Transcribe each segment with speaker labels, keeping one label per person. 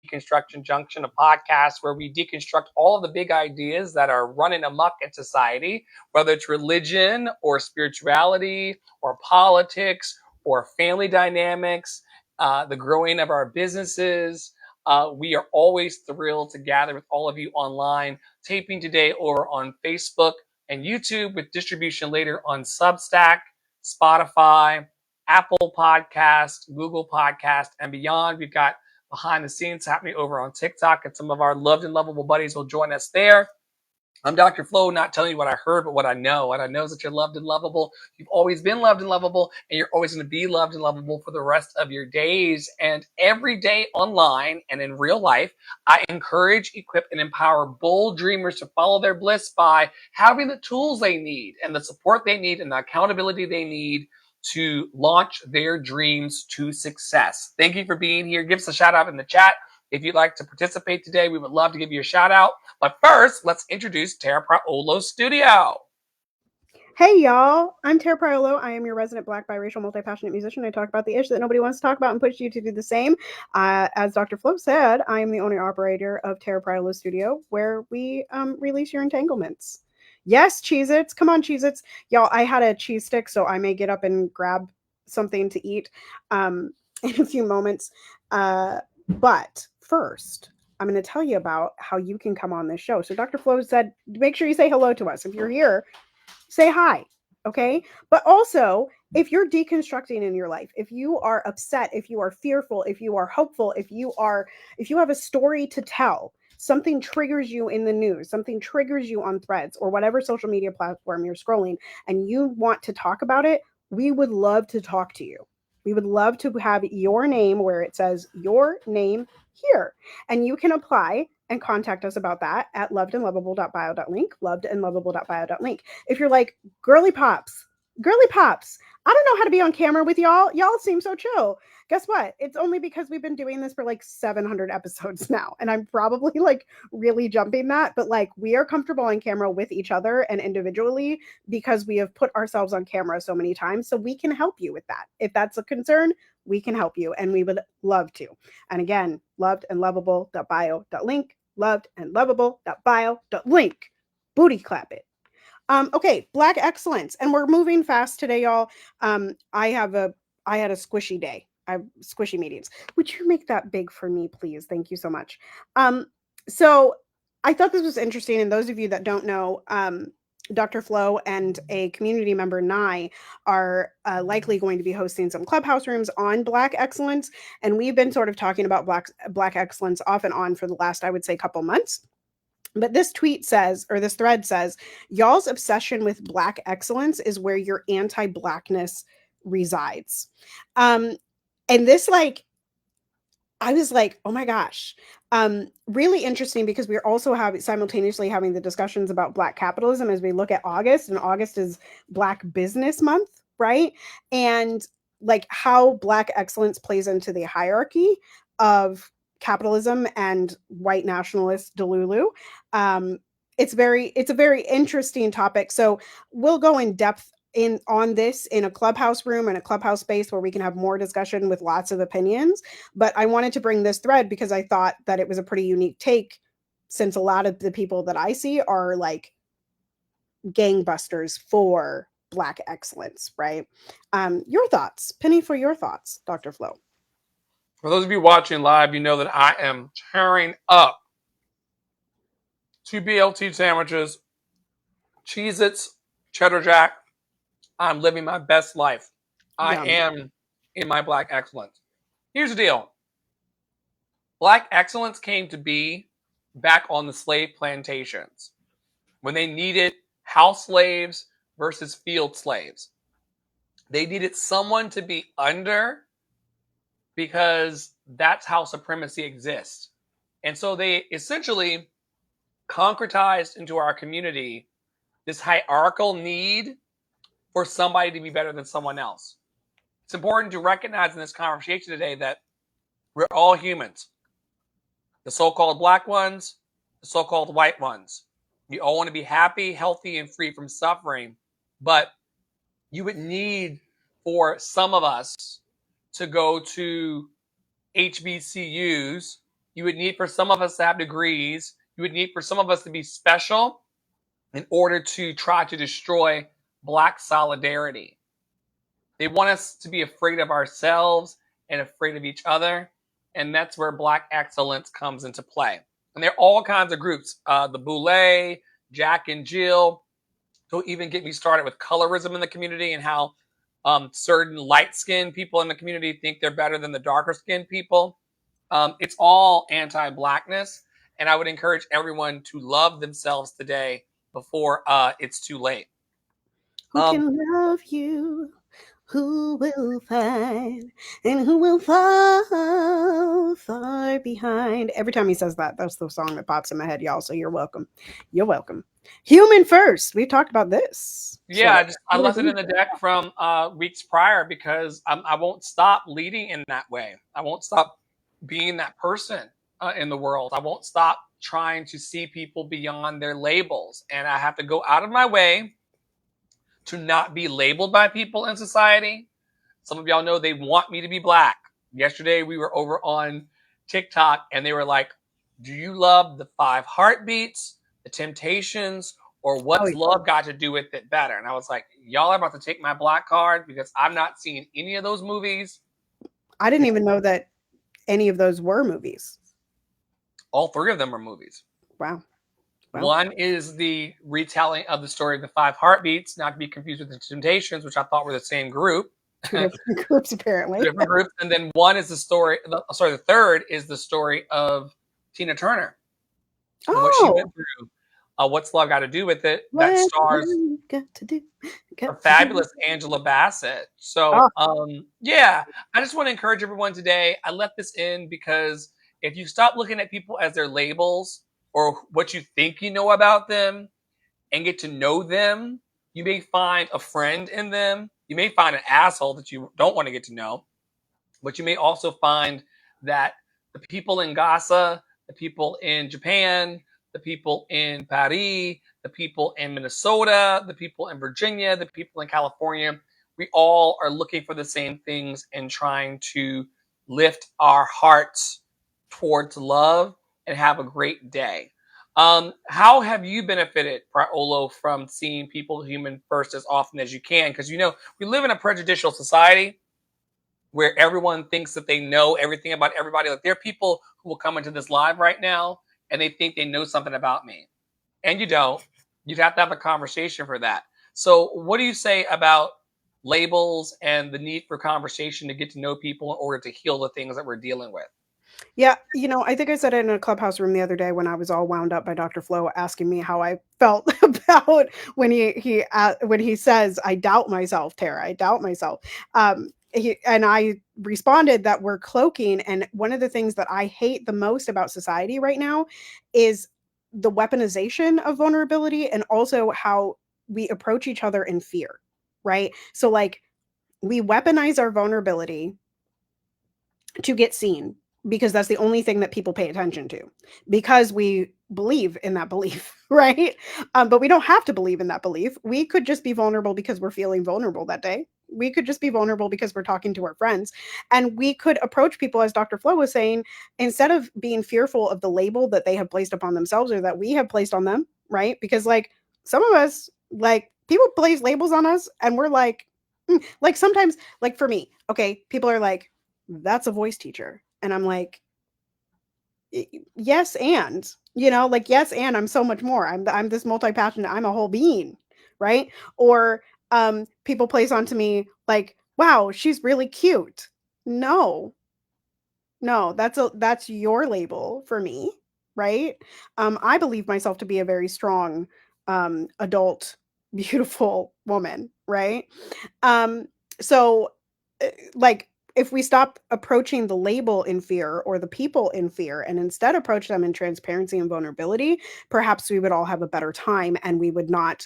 Speaker 1: Deconstruction Junction, a podcast where we deconstruct all of the big ideas that are running amok in society, whether it's religion or spirituality or politics or family dynamics, the growing of our businesses. We are always thrilled to gather with all of you online, taping today over on Facebook and YouTube with distribution later on Substack, Spotify, Apple Podcast, Google Podcast, and beyond. We've got behind the scenes happening over on TikTok, and some of our loved and lovable buddies will join us there. I'm Dr. Flo, not telling you what I heard, but what I know. What I know is that you're loved and lovable. You've always been loved and lovable, and you're always going to be loved and lovable for the rest of your days. And every day online and in real life, I encourage, equip, and empower bold dreamers to follow their bliss by having the tools they need and the support they need and the accountability they need to launch their dreams to success. Thank you for being here. Give us a shout out in the chat. If you'd like to participate today, we would love to give you a shout out. But first, let's introduce Tara Praolo Studio.
Speaker 2: Hey, y'all. I'm Tara Praolo. I am your resident Black, biracial, multi-passionate musician. I talk about the issue that nobody wants to talk about and push you to do the same. As Dr. Flo said, I am the owner-operator of Tara Praolo Studio, where we release your entanglements. Yes, Cheez-Its. Come on, Cheez-Its. Y'all, I had a cheese stick, so I may get up and grab something to eat in a few moments. But first, I'm going to tell you about how you can come on this show. So Dr. Flo said, make sure you say hello to us. If you're here, say hi, okay? But also, if you're deconstructing in your life, if you are upset, if you are fearful, if you are hopeful, if you have a story to tell, something triggers you in the news, something triggers you on Threads or whatever social media platform you're scrolling, and you want to talk about it, we would love to talk to you. We would love to have your name where it says your name here. And you can apply and contact us about that at lovedandlovable.bio.link, lovedandlovable.bio.link. If you're like, girly pops, I don't know how to be on camera with y'all. Y'all seem so chill. Guess what? It's only because we've been doing this for like 700 episodes now. And I'm probably like really jumping that. But like we are comfortable on camera with each other and individually because we have put ourselves on camera so many times. So we can help you with that. If that's a concern, we can help you. And we would love to. And again, lovedandlovable.bio.link, lovedandlovable.bio.link. Booty clap it. Okay, Black excellence. And we're moving fast today, y'all. I had a squishy day. I have squishy meetings. Would you make that big for me, please? Thank you so much. So I thought this was interesting. And those of you that don't know, Dr. Flo and a community member, Nye, are likely going to be hosting some clubhouse rooms on Black excellence. And we've been sort of talking about Black excellence off and on for the last, I would say, couple months. But this tweet says, or this thread says, y'all's obsession with Black excellence is where your anti-Blackness resides. And this, like, I was like, oh my gosh, really interesting because we're also simultaneously having the discussions about Black capitalism as we look at August, and August is Black Business Month, right? And like how Black excellence plays into the hierarchy of capitalism and white nationalist Delulu. It's a very interesting topic. So we'll go in depth on this in a clubhouse room and a clubhouse space where we can have more discussion with lots of opinions. But I wanted to bring this thread because I thought that it was a pretty unique take, since a lot of the people that I see are like gangbusters for Black excellence, right? Your thoughts, Penny, for your thoughts, Dr. Flo.
Speaker 1: For those of you watching live, you know that I am tearing up 2 BLT sandwiches, Cheez-Its, Cheddar Jack. I'm living my best life. I am in my Black excellence. Here's the deal. Black excellence came to be back on the slave plantations when they needed house slaves versus field slaves. They needed someone to be under because that's how supremacy exists. And so they essentially concretized into our community this hierarchical need for somebody to be better than someone else. It's important to recognize in this conversation today that we're all humans. The so-called Black ones, the so-called white ones. You all want to be happy, healthy, and free from suffering. But you would need for some of us to go to HBCUs You would need for some of us to have degrees. You would need for some of us to be special in order to try to destroy Black solidarity. They want us to be afraid of ourselves and afraid of each other. And that's where Black excellence comes into play. And there are all kinds of groups. The Boule, Jack and Jill. Don't even get me started with colorism in the community and how certain light-skinned people in the community think they're better than the darker-skinned people. It's all anti-Blackness. And I would encourage everyone to love themselves today before it's too late.
Speaker 2: Who can love you? Who will find and who will fall far behind? Every time he says that, that's the song that pops in my head, y'all. So you're welcome. You're welcome. Human first. We've talked about this.
Speaker 1: Yeah, I left it in the deck from weeks prior because I won't stop leading in that way. I won't stop being that person in the world. I won't stop trying to see people beyond their labels. And I have to go out of my way to not be labeled by people in society. Some of y'all know they want me to be Black. Yesterday we were over on TikTok and they were like, do you love the 5 Heartbeats, the Temptations, or what's love got to do with it better? And I was like, y'all are about to take my Black card because I'm not seeing any of those movies.
Speaker 2: I didn't even know that any of those were movies.
Speaker 1: All 3 of them are movies.
Speaker 2: Wow.
Speaker 1: One is the retelling of the story of the 5 Heartbeats, not to be confused with the Temptations, which I thought were the same group.
Speaker 2: 2 different groups, apparently.
Speaker 1: 2 different groups. And then one is the story, the third is the story of Tina Turner. And what she went through. What's Love Got to Do with It? That stars a fabulous Angela Bassett. So, yeah, I just want to encourage everyone today. I left this in because if you stop looking at people as their labels or what you think you know about them and get to know them, you may find a friend in them. You may find an asshole that you don't want to get to know, but you may also find that the people in Gaza, the people in Japan, the people in Paris, the people in Minnesota, the people in Virginia, the people in California, we all are looking for the same things and trying to lift our hearts towards love and have a great day. How have you benefited, Praolo, from seeing people human first as often as you can? Because, we live in a prejudicial society where everyone thinks that they know everything about everybody. Like, there are people who will come into this live right now and they think they know something about me. And you don't. You'd have to have a conversation for that. So what do you say about labels and the need for conversation to get to know people in order to heal the things that we're dealing with?
Speaker 2: Yeah, I think I said it in a Clubhouse room the other day when I was all wound up by Dr. Flo asking me how I felt about when he says, "I doubt myself, Tara. I doubt myself." And I responded that we're cloaking. And one of the things that I hate the most about society right now is the weaponization of vulnerability and also how we approach each other in fear, right? So like we weaponize our vulnerability to get seen because that's the only thing that people pay attention to because we believe in that belief, right? But we don't have to believe in that belief. We could just be vulnerable because we're feeling vulnerable that day. We could just be vulnerable because we're talking to our friends. And we could approach people, as Dr. Flo was saying, instead of being fearful of the label that they have placed upon themselves or that we have placed on them, right? Because like some of us, like people place labels on us and we're like sometimes, like for me, okay, people are like, that's a voice teacher. And I'm like, yes, and yes, and I'm so much more. I'm this multi-passionate, I'm a whole being, right? Or people place onto me like, wow, she's really cute. No, that's your label for me, right? I believe myself to be a very strong adult, beautiful woman, right? So like if we stop approaching the label in fear or the people in fear and instead approach them in transparency and vulnerability, perhaps we would all have a better time and we would not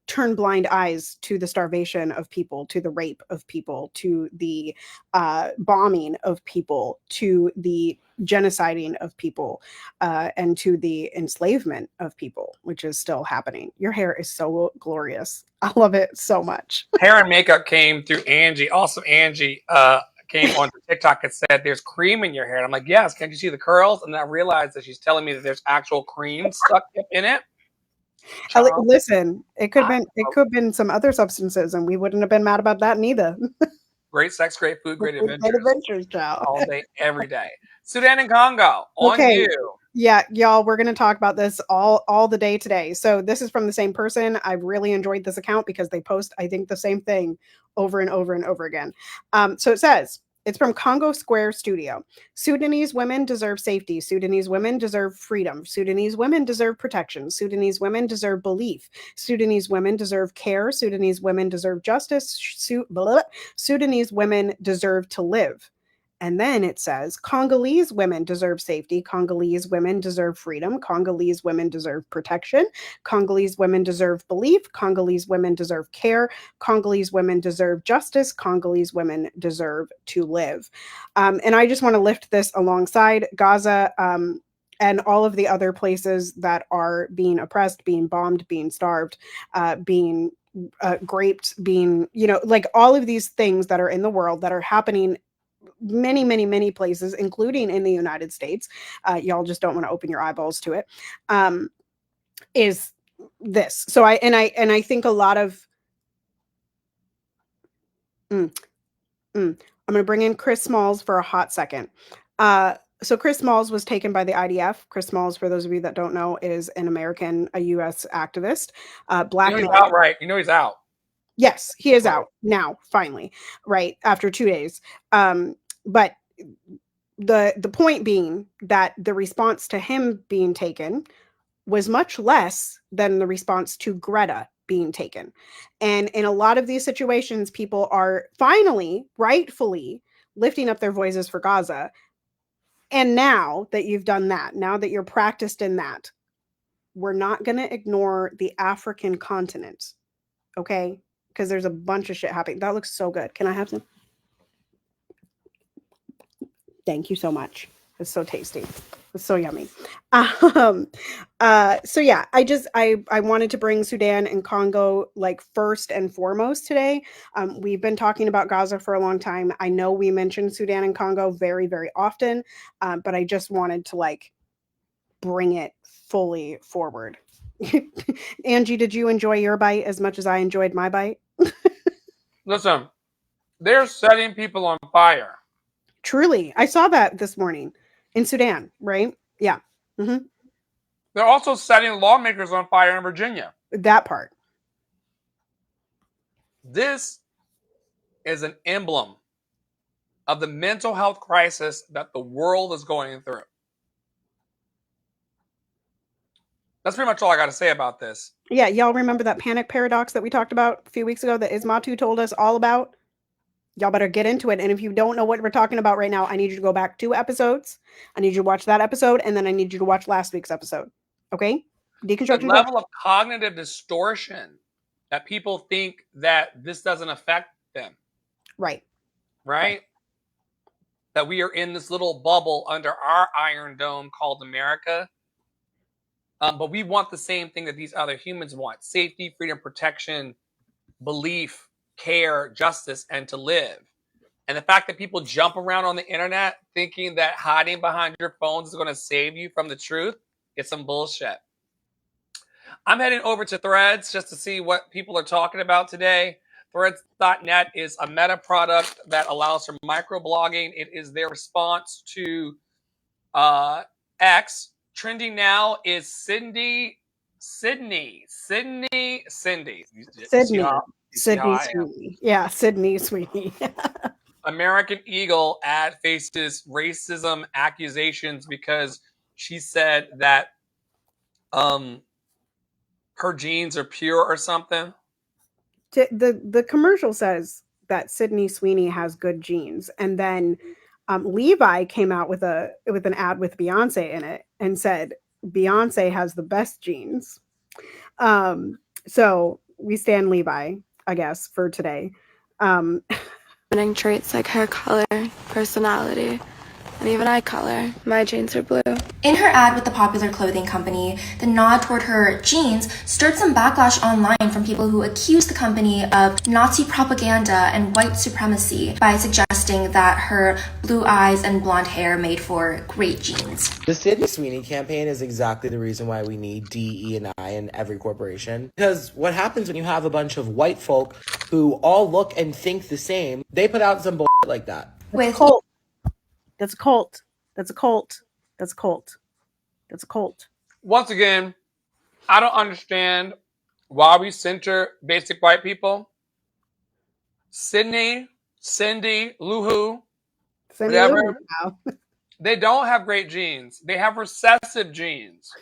Speaker 2: turn blind eyes to the starvation of people, to the rape of people, to the bombing of people, to the genociding of people, and to the enslavement of people, which is still happening. Your hair is so glorious. I love it so much.
Speaker 1: Hair and makeup came through Angie. Awesome, Angie. came onto TikTok and said, "There's cream in your hair." And I'm like, "Yes, can't you see the curls?" And then I realized that she's telling me that there's actual cream stuck in it. Child,
Speaker 2: Listen, it could have been some other substances, and we wouldn't have been mad about that neither.
Speaker 1: Great sex, great food, great adventures.
Speaker 2: Great adventures, child.
Speaker 1: All day, every day. Sudan and Congo, on
Speaker 2: Okay.
Speaker 1: you.
Speaker 2: Yeah, y'all, we're going to talk about this all the day today. So this is from the same person. I've really enjoyed this account because they post, I think, the same thing over and over and over again. So it says, it's from Congo Square Studio. Sudanese women deserve safety. Sudanese women deserve freedom. Sudanese women deserve protection. Sudanese women deserve belief. Sudanese women deserve care. Sudanese women deserve justice. Sudanese women deserve to live. And then it says, Congolese women deserve safety. Congolese women deserve freedom. Congolese women deserve protection. Congolese women deserve belief. Congolese women deserve care. Congolese women deserve justice. Congolese women deserve to live. And I just want to lift this alongside Gaza and all of the other places that are being oppressed, being bombed, being starved, being raped, being, like all of these things that are in the world that are happening many places, including in the United States. Y'all just don't want to open your eyeballs to it. Is this. So I think a lot of I'm going to bring in Chris Smalls for a hot second. So Chris Smalls was taken by the IDF. Chris Smalls, for those of you that don't know, is an American, a U.S. activist. Black
Speaker 1: he's out, right? He's out.
Speaker 2: Yes, he is out now, finally, right, after 2 days. But the point being that the response to him being taken was much less than the response to Greta being taken. And in a lot of these situations, people are finally, rightfully, lifting up their voices for Gaza. And now that you've done that, now that you're practiced in that, we're not going to ignore the African continent, okay? Because there's a bunch of shit happening. That looks so good. Can I have some? Thank you so much. It's so tasty. It's so yummy. So yeah, I wanted to bring Sudan and Congo like first and foremost today. We've been talking about Gaza for a long time. I know we mentioned Sudan and Congo very, very often, but I just wanted to like bring it fully forward. Angie, did you enjoy your bite as much as I enjoyed my bite?
Speaker 1: Listen, they're setting people on fire.
Speaker 2: Truly. I saw that this morning in Sudan, right? Yeah. Mm-hmm.
Speaker 1: They're also setting lawmakers on fire in Virginia.
Speaker 2: That part.
Speaker 1: This is an emblem of the mental health crisis that the world is going through. That's pretty much all I got to say about this.
Speaker 2: Yeah, y'all remember that panic paradox that we talked about a few weeks ago that Ismatu told us all about? Y'all better get into it. And if you don't know what we're talking about right now, I need you to go back 2 episodes. I need you to watch that episode, and then I need you to watch last week's episode. Okay? Deconstruction.
Speaker 1: The level of cognitive distortion that people think that this doesn't affect them.
Speaker 2: Right.
Speaker 1: That we are in this little bubble under our iron dome called America. But we want the same thing that these other humans want: safety, freedom, protection, belief, care, justice, and to live. And the fact that people jump around on the internet thinking that hiding behind your phones is going to save you from the truth, it's some bullshit. I'm heading over to Threads just to see what people are talking about today. Threads.net is a meta product that allows for microblogging. It is their response to X. Trending now is Sydney.
Speaker 2: Yeah, Sydney Sweeney.
Speaker 1: American Eagle ad faces racism accusations because she said that her genes are pure or something.
Speaker 2: The commercial says that Sydney Sweeney has good genes, and then Levi came out with an ad with Beyonce in it and said Beyonce has the best genes. So we stand Levi, I guess, for today.
Speaker 3: Traits like hair color, personality, and even eye color. My jeans are blue.
Speaker 4: In her ad with the popular clothing company, the nod toward her jeans stirred some backlash online from people who accused the company of Nazi propaganda and white supremacy by suggesting that her blue eyes and blonde hair made for great jeans.
Speaker 5: The Sydney Sweeney campaign is exactly the reason why we need D, E, and I in every corporation. Because what happens when you have a bunch of white folk who all look and think the same, they put out some bullshit like that.
Speaker 2: That's a cult. That's a cult. That's a cult. That's a cult. That's a cult.
Speaker 1: Once again, I don't understand why we center basic white people. Sydney, Cindy, Luhu, whatever. They don't have great genes. They have recessive genes.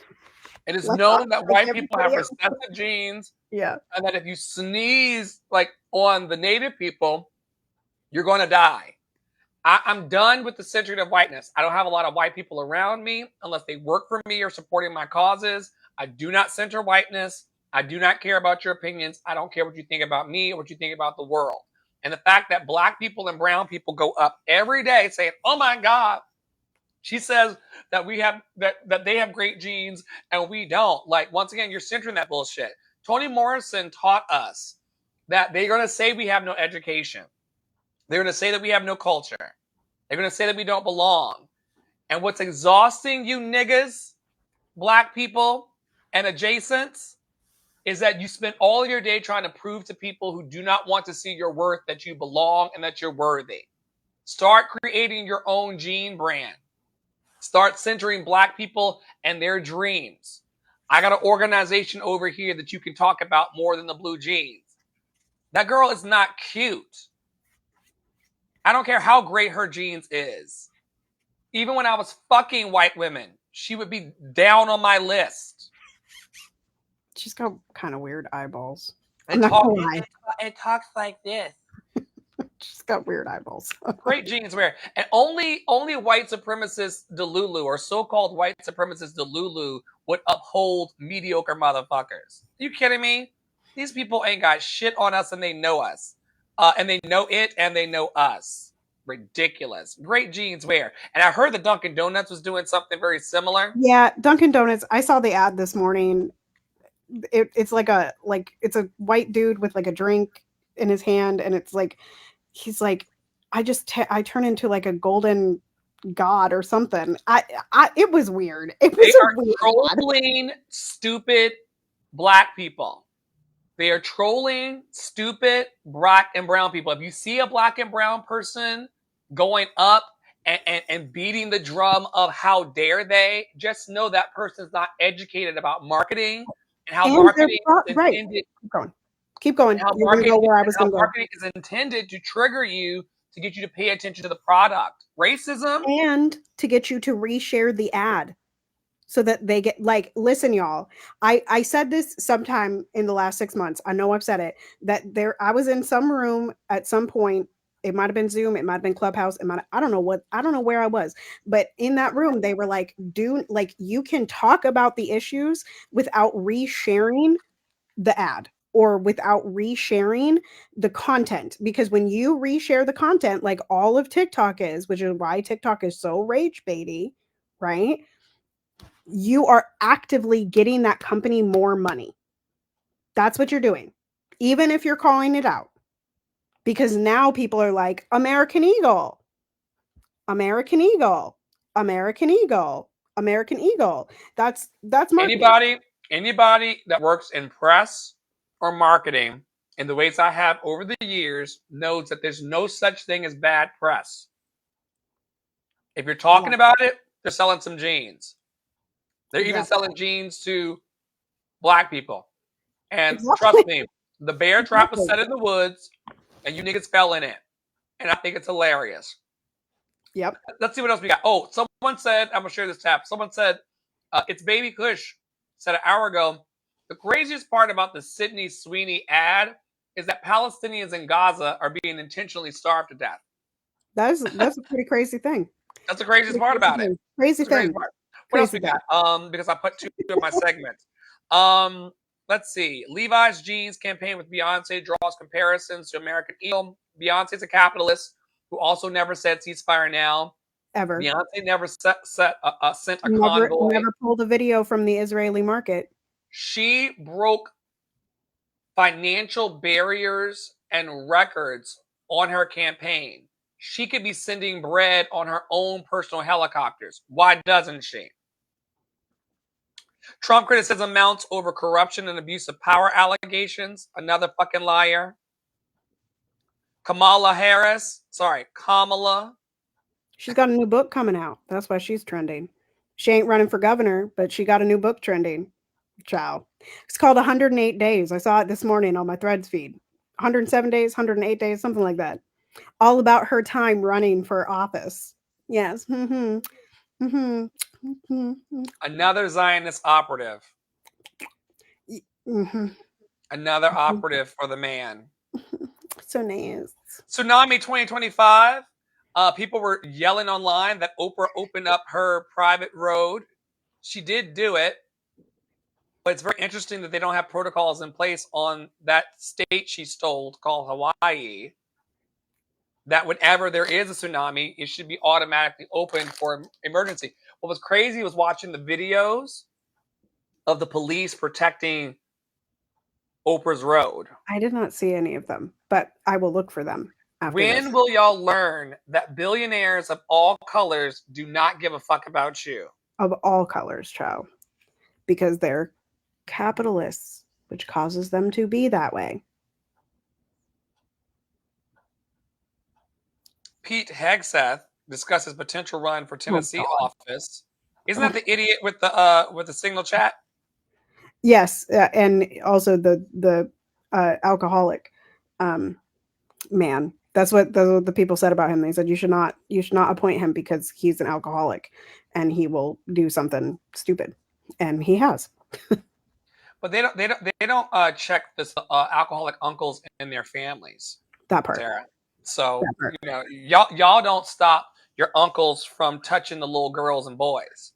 Speaker 1: It is known that white people have recessive genes.
Speaker 2: Yeah.
Speaker 1: And that if you sneeze like on the native people, you're going to die. I'm done with the centering of whiteness. I don't have a lot of white people around me unless they work for me or supporting my causes. I do not center whiteness. I do not care about your opinions. I don't care what you think about me or what you think about the world. And the fact that black people and brown people go up every day saying, oh my God, she says that we have that they have great genes and we don't. Like, once again, you're centering that bullshit. Toni Morrison taught us that they're going to say we have no education. They're going to say that we have no culture. They're going to say that we don't belong. And what's exhausting you niggas, black people, and adjacents, is that you spend all of your day trying to prove to people who do not want to see your worth that you belong and that you're worthy. Start creating your own gene brand. Start centering black people and their dreams. I got an organization over here that you can talk about more than the blue jeans. That girl is not cute. I don't care how great her genes is. Even when I was fucking white women, she would be down on my list.
Speaker 2: She's got kind of weird eyeballs.
Speaker 1: It talks like this.
Speaker 2: She's got weird eyeballs.
Speaker 1: Great genes wear. And only white supremacist Delulu or so-called white supremacist Delulu would uphold mediocre motherfuckers. Are you kidding me? These people ain't got shit on us and they know us. And they know it and they know us. Ridiculous. Great genes wear. And I heard that Dunkin' Donuts was doing something very similar.
Speaker 2: Yeah, Dunkin' Donuts. I saw the ad this morning. It's a white dude with like a drink in his hand, and it's like he's like, I turn into like a golden god or something. It was weird. It was
Speaker 1: trolling stupid black people. They are trolling stupid black and brown people. If you see a black and brown person going up and beating the drum of how dare they, just know that person's not educated about marketing and how marketing is intended.
Speaker 2: Keep going. You're gonna go where I was going to go.
Speaker 1: Marketing is intended to trigger you to get you to pay attention to the product. Racism.
Speaker 2: And to get you to reshare the ad. So that they get, like, listen, y'all, I said this sometime in the last 6 months. I know I've said it, that I was in some room at some point. It might've been Zoom. It might've been Clubhouse. I don't know where I was, but in that room, they were like, you can talk about the issues without resharing the ad or without resharing the content. Because when you reshare the content, like all of TikTok is, which is why TikTok is so rage baity, right? You are actively getting that company more money. That's what you're doing, even if you're calling it out, because now people are like, American Eagle, American Eagle, American Eagle, American Eagle. That's marketing.
Speaker 1: Anybody that works in press or marketing in the ways I have over the years knows that there's no such thing as bad press. If you're talking about it, they're selling some jeans. They're even selling jeans to black people. And trust me, the bear trap was set in the woods and you niggas fell in it. And I think it's hilarious.
Speaker 2: Yep.
Speaker 1: Let's see what else we got. Oh, someone said, I'm going to share this tab. Someone said, it's Baby Kush, said an hour ago, the craziest part about the Sydney Sweeney ad is that Palestinians in Gaza are being intentionally starved to death.
Speaker 2: That's a pretty crazy thing.
Speaker 1: That's the craziest part about it.
Speaker 2: Crazy thing.
Speaker 1: What else we got? Because I put two of my segments. Let's see. Levi's jeans campaign with Beyonce draws comparisons to American Eagle. Beyonce's a capitalist who also never said ceasefire now.
Speaker 2: ever.
Speaker 1: Beyonce never sent a
Speaker 2: Never
Speaker 1: convoy.
Speaker 2: pulled a video from the Israeli market.
Speaker 1: She broke financial barriers and records on her campaign. She could be sending bread on her own personal helicopters. Why doesn't she? Trump criticism mounts over corruption and abuse of power allegations. Another fucking liar. Kamala.
Speaker 2: She's got a new book coming out. That's why she's trending. She ain't running for governor, but she got a new book trending. Ciao. It's called 108 Days. I saw it this morning on my Threads feed. 107 days, 108 days, something like that. All about her time running for office. Yes.
Speaker 1: Another Zionist operative. Another operative for the man.
Speaker 2: So nice.
Speaker 1: Tsunami 2025. People were yelling online that Oprah opened up her private road. She did do it. But it's very interesting that they don't have protocols in place on that state she stole called Hawaii. That whenever there is a tsunami, it should be automatically open for emergency. What was crazy was watching the videos of the police protecting Oprah's road.
Speaker 2: I did not see any of them, but I will look for them after
Speaker 1: When
Speaker 2: this.
Speaker 1: will y'all learn that billionaires of all colors do not give a fuck about you?
Speaker 2: Of all colors, child. Because they're capitalists, which causes them to be that way.
Speaker 1: Pete Hegseth discusses potential run for Tennessee office. Isn't that the idiot with the signal chat?
Speaker 2: Yes, and also the alcoholic man. That's what the people said about him. They said you should not appoint him because he's an alcoholic and he will do something stupid, and he has.
Speaker 1: But they don't check this alcoholic uncles and their families.
Speaker 2: That part.
Speaker 1: Sarah. So y'all don't stop your uncles from touching the little girls and boys.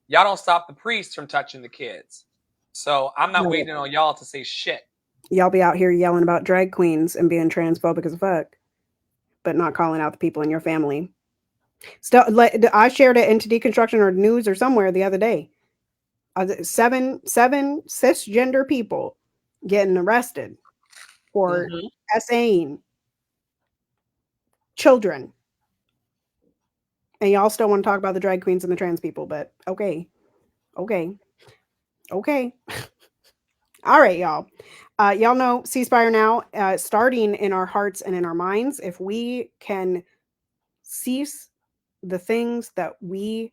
Speaker 1: Y'all don't stop the priests from touching the kids. So I'm not waiting on y'all to say shit.
Speaker 2: Y'all be out here yelling about drag queens and being transphobic as fuck, but not calling out the people in your family. Still, I shared it into Deconstruction or news or somewhere the other day. 7 cisgender people getting arrested for essaying children. And y'all still want to talk about the drag queens and the trans people, but okay. All right, y'all. Y'all know ceasefire now, starting in our hearts and in our minds. If we can cease the things that we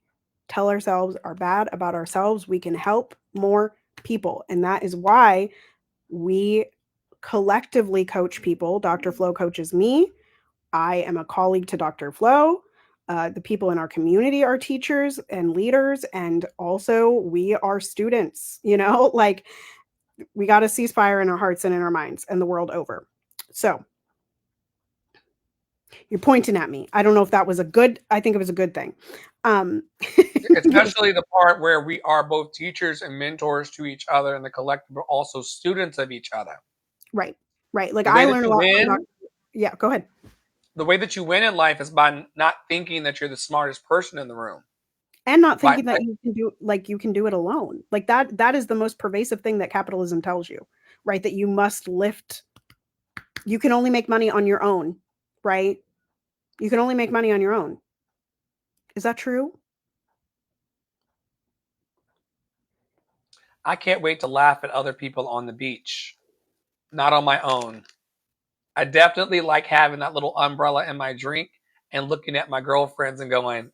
Speaker 2: tell ourselves are bad about ourselves, we can help more people. And that is why we collectively coach people. Dr. Flo coaches me. I am a colleague to Dr. Flo. The people in our community are teachers and leaders, and also we are students, like we got a ceasefire in our hearts and in our minds and the world over. So you're pointing at me. I don't know if that was I think it was a good thing.
Speaker 1: Especially the part where we are both teachers and mentors to each other in the collective, but also students of each other.
Speaker 2: Right. Like I learned a lot. Yeah, go ahead.
Speaker 1: The way that you win in life is by not thinking that you're the smartest person in the room.
Speaker 2: And not thinking that you can do it alone. Like that is the most pervasive thing that capitalism tells you, right? That you must lift. You can only make money on your own, right? You can only make money on your own. Is that true?
Speaker 1: I can't wait to laugh at other people on the beach. Not on my own. I definitely like having that little umbrella in my drink and looking at my girlfriends and going,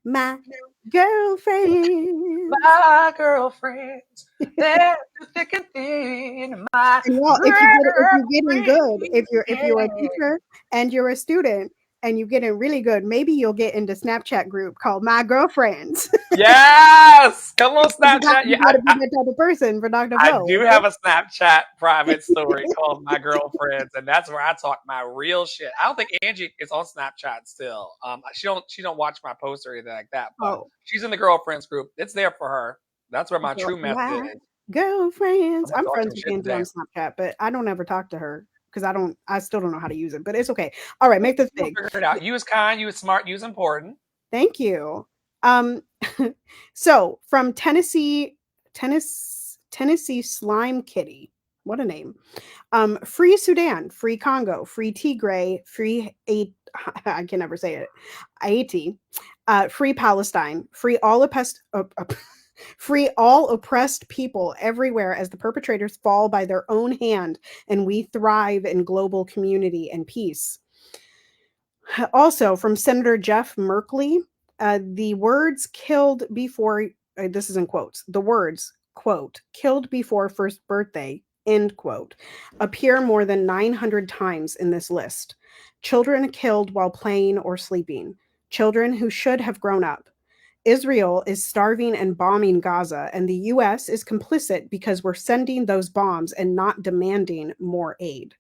Speaker 2: my girlfriends.
Speaker 1: My girlfriends. They're thick and thin. My
Speaker 2: and well, if you're getting good, if you're a teacher and you're a student and you're getting really good, maybe you'll get into Snapchat group called My Girlfriends.
Speaker 1: Yes! Come on, Snapchat.
Speaker 2: You gotta be that type of person for Dr. Flo.
Speaker 1: I do have a Snapchat private story called My Girlfriends, and that's where I talk my real shit. I don't think Angie is on Snapchat still. She don't watch my posts or anything like that, but she's in the girlfriends group. It's there for her. That's where my true method is.
Speaker 2: Girlfriends. I'm friends with Angie on Snapchat, but I don't ever talk to her because I still don't know how to use it, but it's okay. All right, make this big.
Speaker 1: Figure it out. You is kind, you is smart, you is important.
Speaker 2: Thank you. So from Tennessee Slime Kitty. What a name. Free Sudan, free Congo, free Tigray, free I can never say it. Haiti, free Palestine, free all free all oppressed people everywhere as the perpetrators fall by their own hand and we thrive in global community and peace. Also, from Senator Jeff Merkley, the words killed before, this is in quotes, the words, quote, killed before first birthday, end quote, appear more than 900 times in this list. Children killed while playing or sleeping. Children who should have grown up. Israel is starving and bombing Gaza, and the U.S. is complicit because we're sending those bombs and not demanding more aid.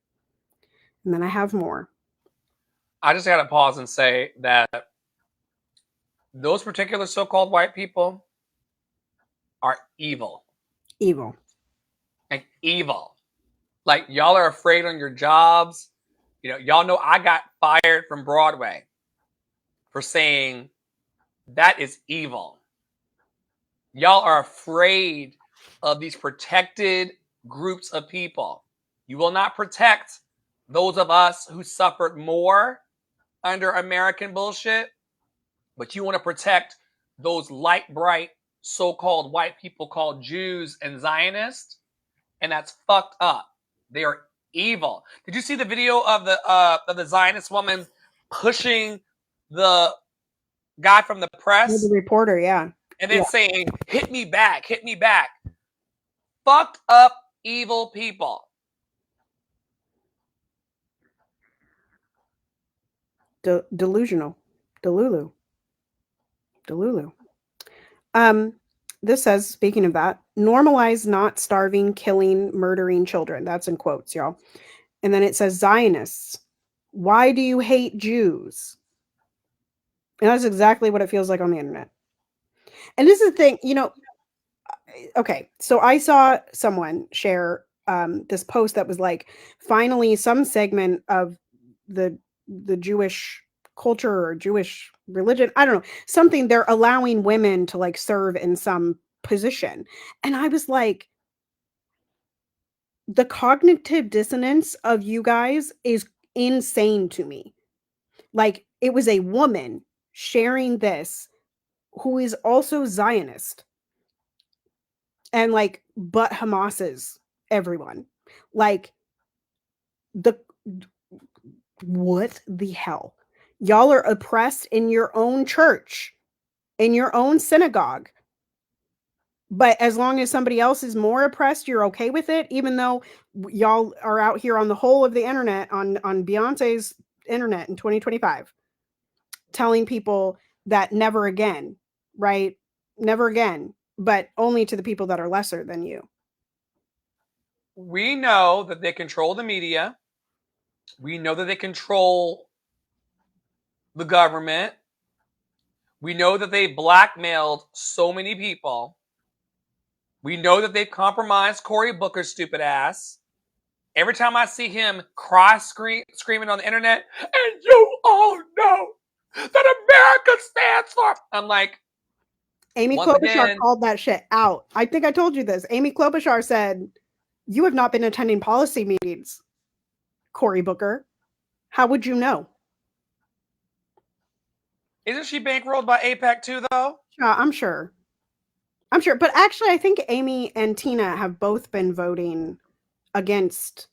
Speaker 2: And then I have more.
Speaker 1: I just got to pause and say that those particular so-called white people are evil.
Speaker 2: Evil.
Speaker 1: Like evil. Like y'all are afraid on your jobs. You know, y'all know I got fired from Broadway for saying that is evil. Y'all are afraid of these protected groups of people. You will not protect those of us who suffered more under American bullshit, but you want to protect those light, bright, so-called white people called Jews and Zionists, and that's fucked up. They are evil. Did you see the video of the Zionist woman pushing the guy from the press?
Speaker 2: The reporter, yeah.
Speaker 1: And then saying, hit me back, hit me back. Fucked up, evil people.
Speaker 2: Delusional. Delulu. This says, speaking of that, normalize not starving, killing, murdering children. That's in quotes, y'all. And then it says, Zionists, why do you hate Jews? And that's exactly what it feels like on the internet. And this is the thing, you know, okay, so I saw someone share this post that was like, finally, some segment of the Jewish culture or Jewish religion, I don't know, something, they're allowing women to like serve in some position. And I was like, the cognitive dissonance of you guys is insane to me. Like, it was a woman sharing this who is also Zionist. And like, but Hamas's everyone. Like, what the hell? Y'all are oppressed in your own church, in your own synagogue. But as long as somebody else is more oppressed, you're okay with it, even though y'all are out here on the whole of the internet, on Beyonce's internet in 2025, telling people that never again, right? Never again, but only to the people that are lesser than you.
Speaker 1: We know that they control the media. We know that they control the government. We know that they blackmailed so many people. We know that they've compromised Cory Booker's stupid ass. Every time I see him screaming on the internet, and you all know that America stands for, I'm like,
Speaker 2: Amy Klobuchar called that shit out. I think I told you this. Amy Klobuchar said, you have not been attending policy meetings, Cory Booker. How would you know?
Speaker 1: Isn't she bankrolled by AIPAC too, though?
Speaker 2: I'm sure. But actually, I think Amy and Tina have both been voting against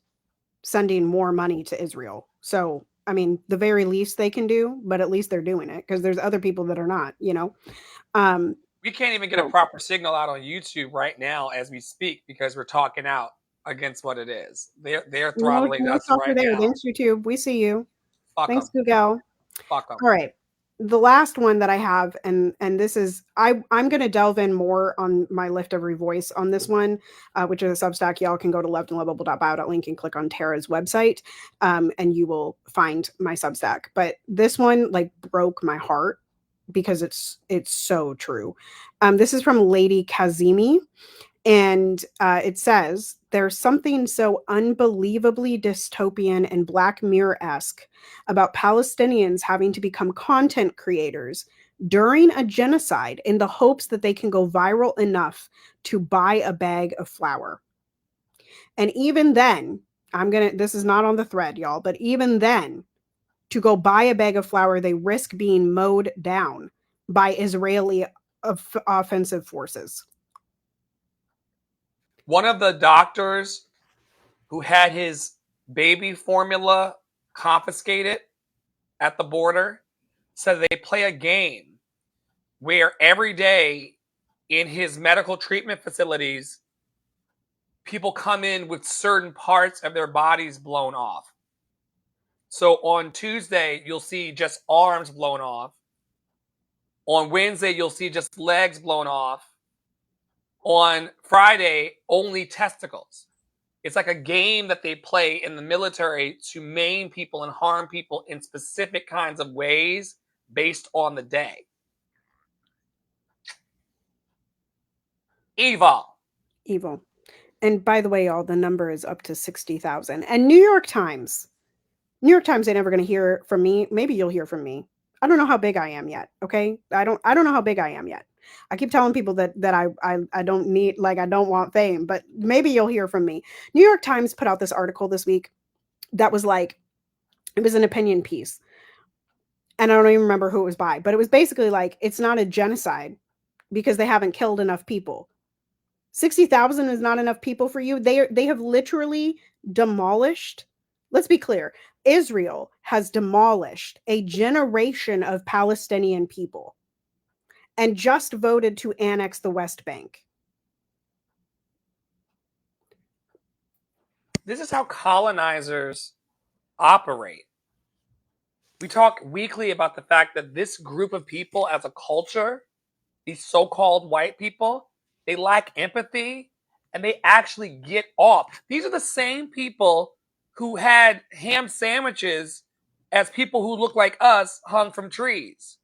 Speaker 2: sending more money to Israel. So, I mean, the very least they can do, but at least they're doing it, because there's other people that are not, you know?
Speaker 1: We can't even get a proper signal out on YouTube right now as we speak, because we're talking out against what it is. They're throttling us right now.
Speaker 2: Thanks, YouTube. We see you.
Speaker 1: Fuck
Speaker 2: Thanks,
Speaker 1: them.
Speaker 2: Google.
Speaker 1: Fuck them.
Speaker 2: All right. The last one that I have, and this is, I'm going to delve in more on my Lift Every Voice on this one, which is a Substack. Y'all can go to lovedandlovable.bio.link and click on Tara's website, and you will find my Substack. But this one like broke my heart because it's so true. This is from Lady Kazemi. And it says, there's something so unbelievably dystopian and Black Mirror-esque about Palestinians having to become content creators during a genocide in the hopes that they can go viral enough to buy a bag of flour. And even then, this is not on the thread, y'all, but even then, to go buy a bag of flour, they risk being mowed down by Israeli offensive forces.
Speaker 1: One of the doctors who had his baby formula confiscated at the border said they play a game where every day in his medical treatment facilities, people come in with certain parts of their bodies blown off. So on Tuesday, you'll see just arms blown off. On Wednesday, you'll see just legs blown off. On Friday, only testicles. It's like a game that they play in the military to maim people and harm people in specific kinds of ways based on the day. Evil.
Speaker 2: And by the way, y'all, the number is up to 60,000. And New York Times, ain't never going to hear from me. Maybe you'll hear from me. I don't know how big I am yet. Okay. I don't know how big I am yet. I keep telling people that I don't need, like, I don't want fame, but maybe you'll hear from me. New York Times put out this article this week that was like, it was an opinion piece. And I don't even remember who it was by, but it was basically like, it's not a genocide because they haven't killed enough people. 60,000 is not enough people for you. They have literally demolished. Let's be clear. Israel has demolished a generation of Palestinian people and just voted to annex the West Bank.
Speaker 1: This is how colonizers operate. We talk weekly about the fact that this group of people as a culture, these so-called white people, they lack empathy and they actually get off. These are the same people who had ham sandwiches as people who look like us hung from trees.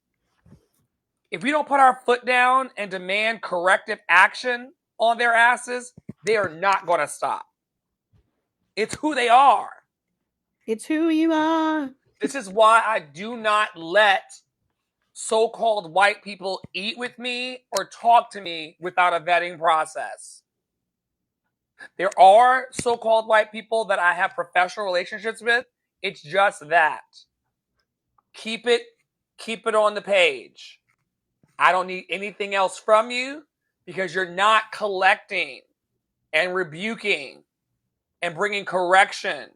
Speaker 1: If we don't put our foot down and demand corrective action on their asses, they are not going to stop. It's who they are.
Speaker 2: It's who you are.
Speaker 1: This is why I do not let so-called white people eat with me or talk to me without a vetting process. There are so-called white people that I have professional relationships with. It's just that. Keep it on the page. I don't need anything else from you because you're not collecting and rebuking and bringing correction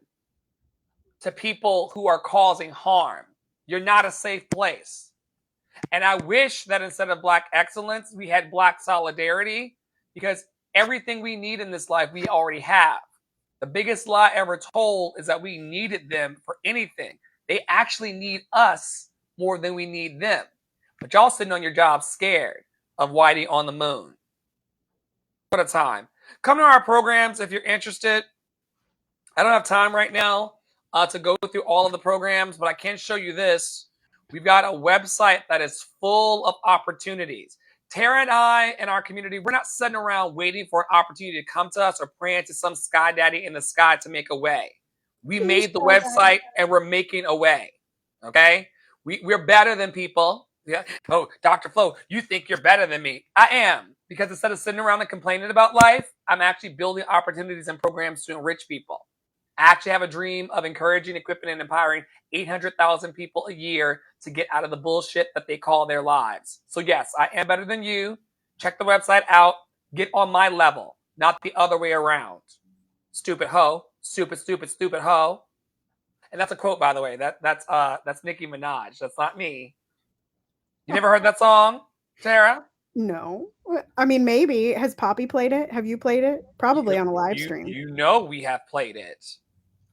Speaker 1: to people who are causing harm. You're not a safe place. And I wish that instead of Black excellence, we had Black solidarity, because everything we need in this life, we already have. The biggest lie ever told is that we needed them for anything. They actually need us more than we need them. But y'all sitting on your job scared of Whitey on the moon. What a time. Come to our programs if you're interested. I don't have time right now to go through all of the programs, but I can show you this. We've got a website that is full of opportunities. Tara and I and our community, we're not sitting around waiting for an opportunity to come to us or praying to some sky daddy in the sky to make a way. We made the website and we're making a way. Okay? We're better than people. Yeah. Oh, Dr. Flo, you think you're better than me. I am. Because instead of sitting around and complaining about life, I'm actually building opportunities and programs to enrich people. I actually have a dream of encouraging, equipping, and empowering 800,000 people a year to get out of the bullshit that they call their lives. So yes, I am better than you. Check the website out. Get on my level, not the other way around. Stupid hoe. Stupid, stupid, stupid hoe. And that's a quote, by the way. That's Nicki Minaj. That's not me. You never heard that song, Tara?
Speaker 2: No. I mean, maybe. Has Poppy played it? Have you played it? Probably on a live stream.
Speaker 1: You know we have played it.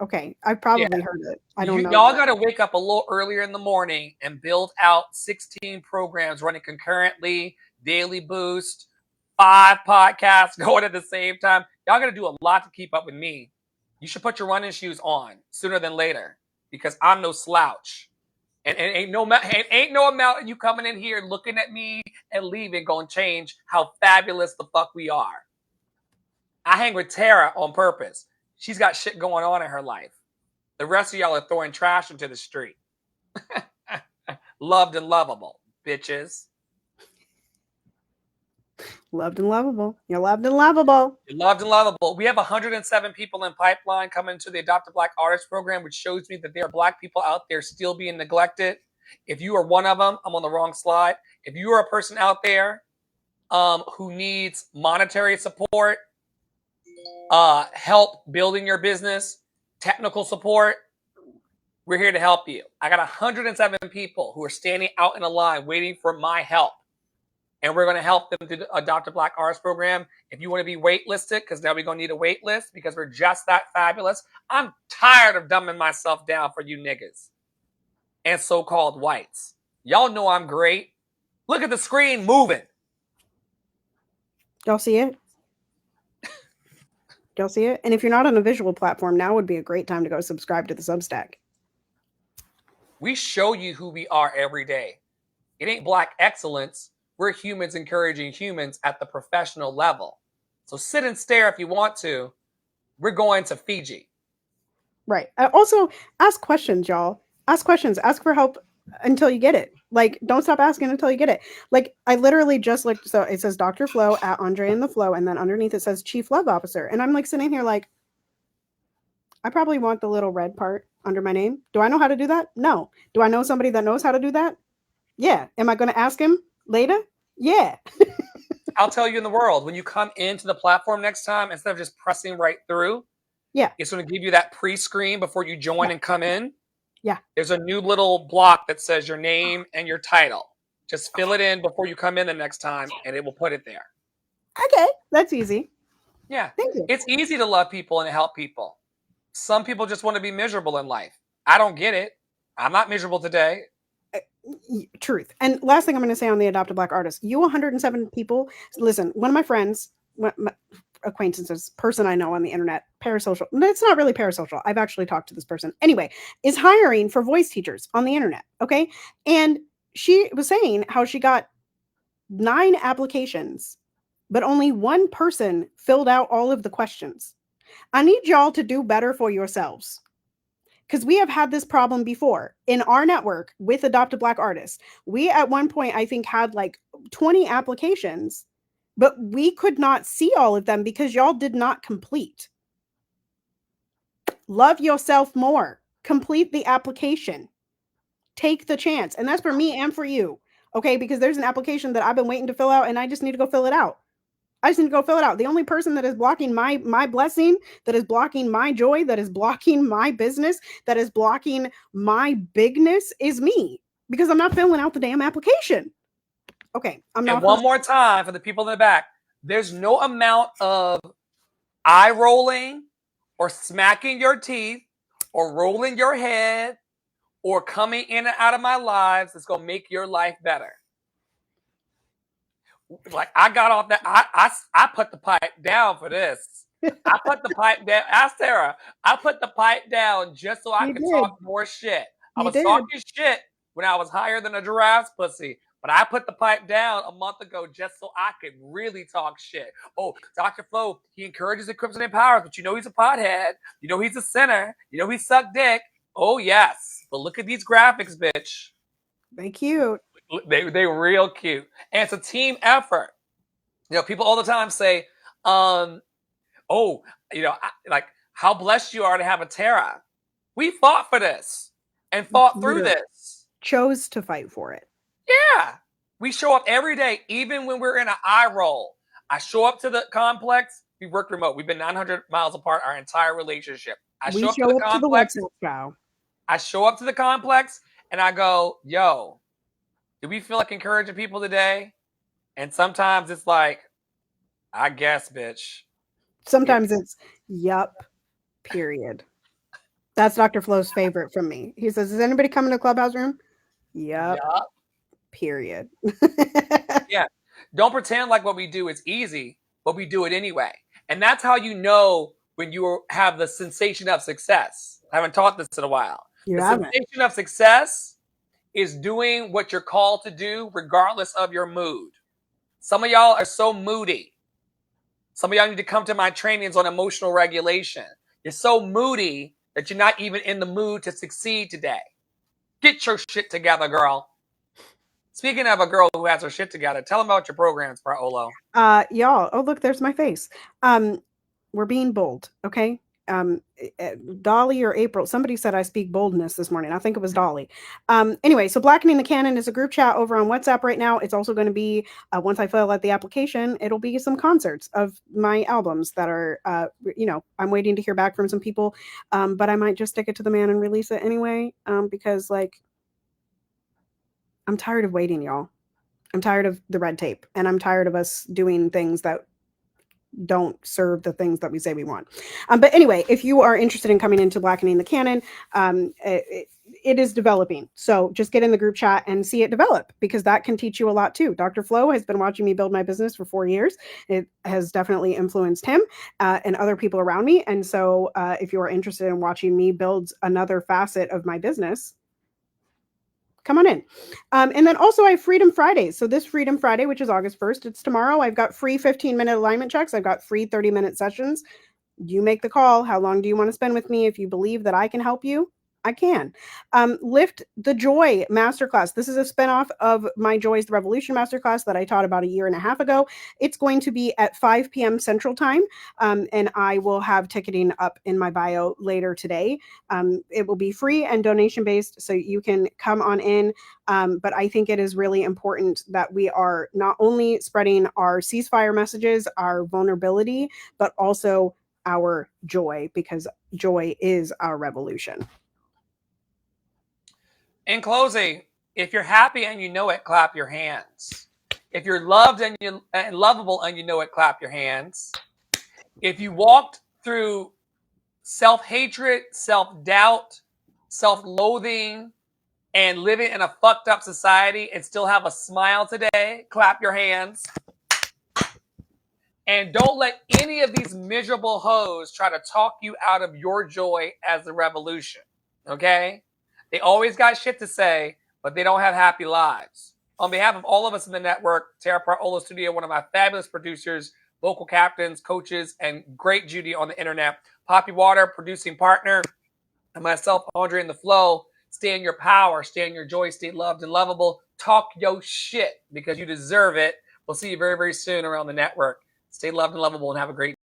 Speaker 2: Okay, I've probably heard it. I don't know.
Speaker 1: Y'all got to wake up a little earlier in the morning and build out 16 programs running concurrently, daily boost, 5 podcasts going at the same time. Y'all got to do a lot to keep up with me. You should put your running shoes on sooner than later, because I'm no slouch. And ain't no amount of you coming in here looking at me and leaving going to change how fabulous the fuck we are. I hang with Tara on purpose. She's got shit going on in her life. The rest of y'all are throwing trash into the street. Loved and lovable. bitches.
Speaker 2: Loved and lovable. You're loved and lovable.
Speaker 1: You're loved and lovable. We have 107 people in pipeline coming to the Adopt a Black Artist program, which shows me that there are Black people out there still being neglected. If you are one of them, I'm on the wrong slide. If you are a person out there who needs monetary support, help building your business, technical support, we're here to help you. I got 107 people who are standing out in a line waiting for my help. And we're going to help them through the Adopt a Black Artist program. If you want to be waitlisted, because now we're going to need a wait list because we're just that fabulous. I'm tired of dumbing myself down for you niggas and so-called whites. Y'all know I'm great. Look at the screen moving.
Speaker 2: Y'all see it? Y'all see it? And if you're not on a visual platform, now would be a great time to go subscribe to the Substack.
Speaker 1: We show you who we are every day. It ain't Black excellence. We're humans encouraging humans at the professional level. So sit and stare if you want to. We're going to Fiji.
Speaker 2: Right. Also, ask questions, y'all. Ask questions. Ask for help until you get it. Like, don't stop asking until you get it. Like, I literally just looked. So it says Dr. Flo at Andre and the Flow. And then underneath it says Chief Love Officer. And I'm like sitting here like, I probably want the little red part under my name. Do I know how to do that? No. Do I know somebody that knows how to do that? Yeah. Am I going to ask him later? Yeah.
Speaker 1: I'll tell you in the world, when you come into the platform next time, instead of just pressing right through,
Speaker 2: yeah,
Speaker 1: it's going to give you that pre-screen before you join and come in.
Speaker 2: Yeah.
Speaker 1: There's a new little block that says your name and your title. Just fill it in before you come in the next time, and it will put it there.
Speaker 2: Okay. That's easy.
Speaker 1: Yeah.
Speaker 2: Thank you.
Speaker 1: It's easy to love people and help people. Some people just want to be miserable in life. I don't get it. I'm not miserable today.
Speaker 2: Truth. And last thing I'm going to say on the Adopt a Black Artist, you 107 people, listen, one of my friends, my acquaintances, person I know on the internet, parasocial, it's not really parasocial, I've actually talked to this person, anyway, is hiring for voice teachers on the internet, okay? And she was saying how she got 9 applications, but only one person filled out all of the questions. I need y'all to do better for yourselves. Because we have had this problem before in our network with Adopt a Black Artist. We at one point, I think, had like 20 applications, but we could not see all of them because y'all did not complete. Love yourself more. Complete the application. Take the chance. And that's for me and for you. Okay, because there's an application that I've been waiting to fill out and I just need to go fill it out. I just need to go fill it out. The only person that is blocking my blessing, that is blocking my joy, that is blocking my business, that is blocking my bigness is me because I'm not filling out the damn application. Okay, I'm not.
Speaker 1: And one more time for the people in the back, there's no amount of eye rolling or smacking your teeth or rolling your head or coming in and out of my lives that's going to make your life better. Like, I got off that. I put the pipe down for this. I put the pipe down. Ask Sarah. I put the pipe down just so I could talk more shit. I was talking shit when I was higher than a giraffe's pussy. But I put the pipe down a month ago just so I could really talk shit. Oh, Dr. Flo, he encourages equips and empowers, but you know he's a pothead. You know he's a sinner. You know he sucked dick. Oh, yes. But look at these graphics, bitch.
Speaker 2: They cute.
Speaker 1: They real cute. And it's a team effort. You know, people all the time say, oh, you know, like how blessed you are to have a Tara. We fought for this and fought through this.
Speaker 2: Chose to fight for it.
Speaker 1: Yeah. We show up every day, even when we're in an eye roll. I show up to the complex. We work remote. We've been 900 miles apart our entire relationship. I show up to the complex. I show up to the complex and I go, yo, do we feel like encouraging people today? And sometimes it's like, I guess, bitch.
Speaker 2: Sometimes it's, yup, period. That's Dr. Flo's favorite from me. He says, is anybody coming to the clubhouse room? Yup. Period.
Speaker 1: Yeah. Don't pretend like what we do is easy, but we do it anyway. And that's how you know when you have the sensation of success. I haven't taught this in a while. The sensation of success is doing what you're called to do regardless of your mood. Some of y'all are so moody. Some of y'all need to come to my trainings on emotional regulation. You're so moody that you're not even in the mood to succeed today. Get your shit together, girl. Speaking of a girl who has her shit together, tell them about your programs, Paolo.
Speaker 2: Y'all, oh look, there's my face. We're being bold, okay? Dolly or April, somebody said I speak boldness this morning. I think it was Dolly. Anyway, so Blackening the Canon is a group chat over on WhatsApp right now. It's also going to be, once I fill out the application, it'll be some concerts of my albums that are, I'm waiting to hear back from some people, but I might just stick it to the man and release it anyway, because, like, I'm tired of waiting, y'all. I'm tired of the red tape, and I'm tired of us doing things that don't serve the things that we say we want. But anyway, if you are interested in coming into Blackening the Canon, it is developing. So just get in the group chat and see it develop, because that can teach you a lot too. Dr. Flo has been watching me build my business for 4 years. It has definitely influenced him and other people around me. And so if you are interested in watching me build another facet of my business, come on in. And then also I have Freedom Fridays. So this Freedom Friday, which is August 1st, it's tomorrow. I've got free 15-minute alignment checks. I've got free 30-minute sessions. You make the call. How long do you want to spend with me? If you believe that I can help you, I can. Lift the Joy Masterclass. This is a spinoff of my Joy's the Revolution Masterclass that I taught about 1.5 years ago. It's going to be at 5 p.m. Central Time, and I will have ticketing up in my bio later today. It will be free and donation-based, so you can come on in. But I think it is really important that we are not only spreading our ceasefire messages, our vulnerability, but also our joy, because joy is our revolution.
Speaker 1: In closing, if you're happy and you know it, clap your hands. If you're loved and lovable and you know it, clap your hands. If you walked through self-hatred, self-doubt, self-loathing, and living in a fucked up society and still have a smile today, clap your hands. And don't let any of these miserable hoes try to talk you out of your joy as the revolution. Okay? They always got shit to say, but they don't have happy lives. On behalf of all of us in the network, Tara Paolo Studio, one of my fabulous producers, local captains, coaches, and great Judy on the internet, Poppy Water, producing partner, and myself, Andre in the Flow, stay in your power, stay in your joy, stay loved and lovable. Talk your shit because you deserve it. We'll see you very, very soon around the network. Stay loved and lovable and have a great